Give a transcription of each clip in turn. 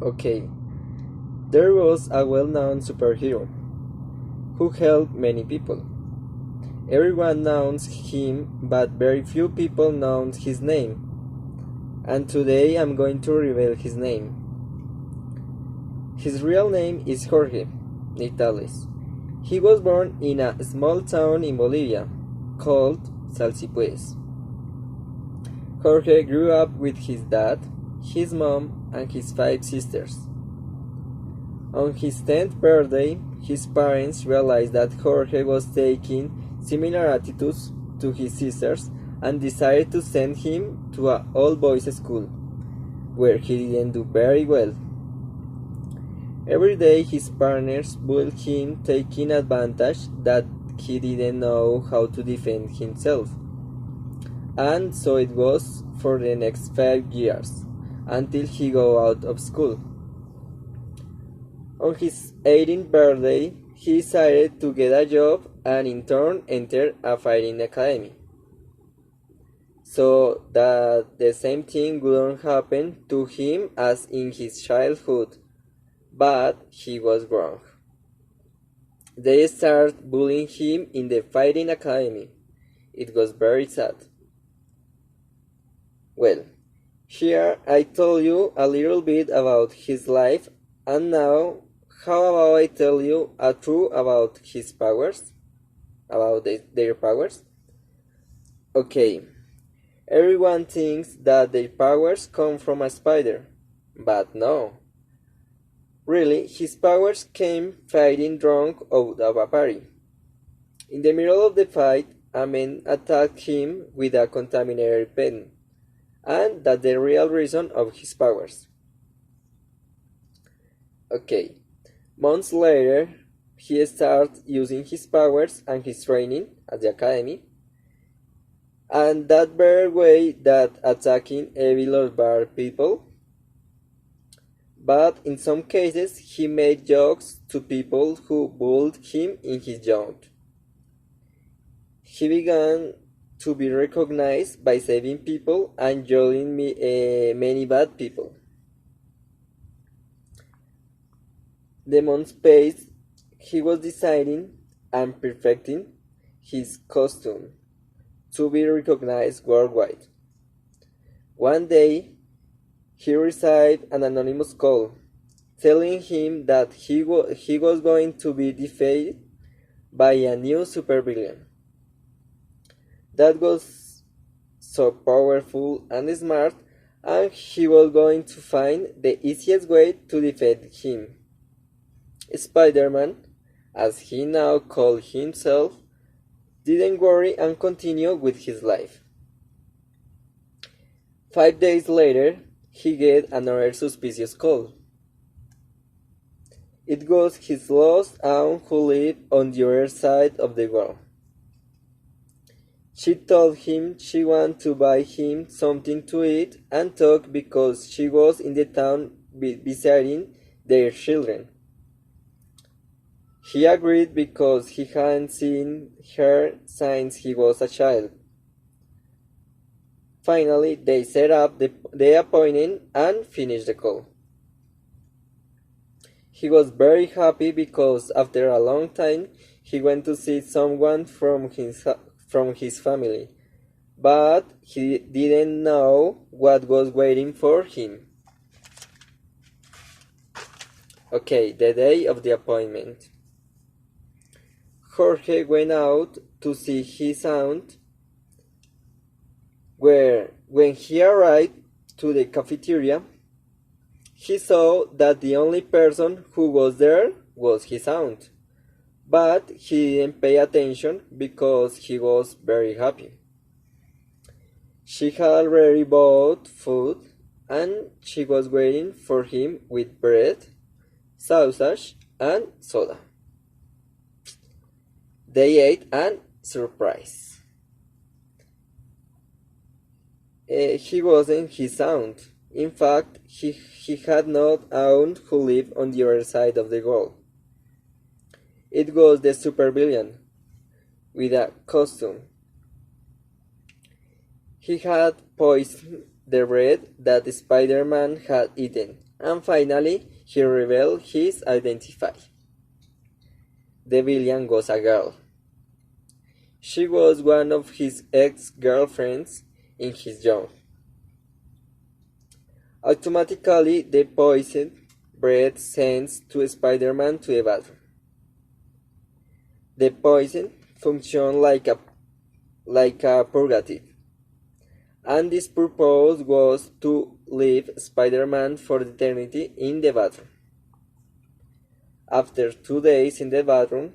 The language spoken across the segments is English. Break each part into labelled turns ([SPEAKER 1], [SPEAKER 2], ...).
[SPEAKER 1] Okay, there was a well-known superhero who helped many people. Everyone knows him, but very few people know his name. And today I'm going to reveal his name. His real name is Jorge Nitales. He was born in a small town in Bolivia called Salsipues. Jorge grew up with his dad, his mom, and his 5 sisters. On his 10th birthday, his parents realized that Jorge was taking similar attitudes to his sisters and decided to send him to an all-boys school, where he didn't do very well. Every day his partners bullied him, taking advantage that he didn't know how to defend himself. And so it was for the next 5 years, until he got out of school. On his 18th birthday, he decided to get a job and in turn enter a fighting academy, so that the same thing wouldn't happen to him as in his childhood. But he was wrong. They started bullying him in the fighting academy. It was very sad. Well, here I told you a little bit about his life, and now how about I tell you a truth about his powers? About their powers? Okay, everyone thinks that their powers come from a spider, but no. Really, his powers came fighting drunk out of a party. In the middle of the fight, a man attacked him with a contaminated pen, and that's the real reason of his powers. Okay, months later, he started using his powers and his training at the academy, and that very way that attacking evil or bad people. But in some cases he made jokes to people who bullied him in his youth. He began to be recognized by saving people and joining many bad people. The months passed, he was designing and perfecting his costume to be recognized worldwide. One day, he received an anonymous call telling him that he was going to be defeated by a new supervillain that was so powerful and smart, and he was going to find the easiest way to defeat him. Spider-Man, as he now called himself, didn't worry and continued with his life. 5 days later, he get another suspicious call. It was his lost aunt who lived on the other side of the world. She told him she wanted to buy him something to eat and talk because she was in the town visiting their children. He agreed because he hadn't seen her since he was a child. Finally, they set up the appointment and finished the call. He was very happy because after a long time he went to see someone from his family, but he didn't know what was waiting for him. Okay, the day of the appointment. Jorge went out to see his aunt, where when he arrived to the cafeteria, he saw that the only person who was there was his aunt, but he didn't pay attention because he was very happy. She had already bought food and she was waiting for him with bread, sausage, and soda. They ate and surprise. He wasn't his aunt. In fact, he had not aunt who lived on the other side of the world. It was the supervillain with a costume. He had poisoned the bread that Spider-Man had eaten, And finally, he revealed his identity. The villain was a girl. She was one of his ex-girlfriends in his youth. Automatically, the poisoned breath sends to Spider-Man to the bathroom. The poison functioned like a purgative, and this purpose was to leave Spider-Man for eternity in the bathroom. After 2 days in the bathroom,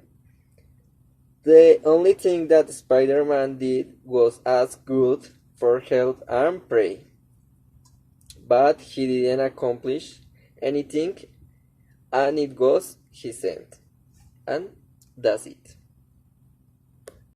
[SPEAKER 1] the only thing that Spider-Man did was ask God for help and pray. But he didn't accomplish anything, and it was his end. And that's it.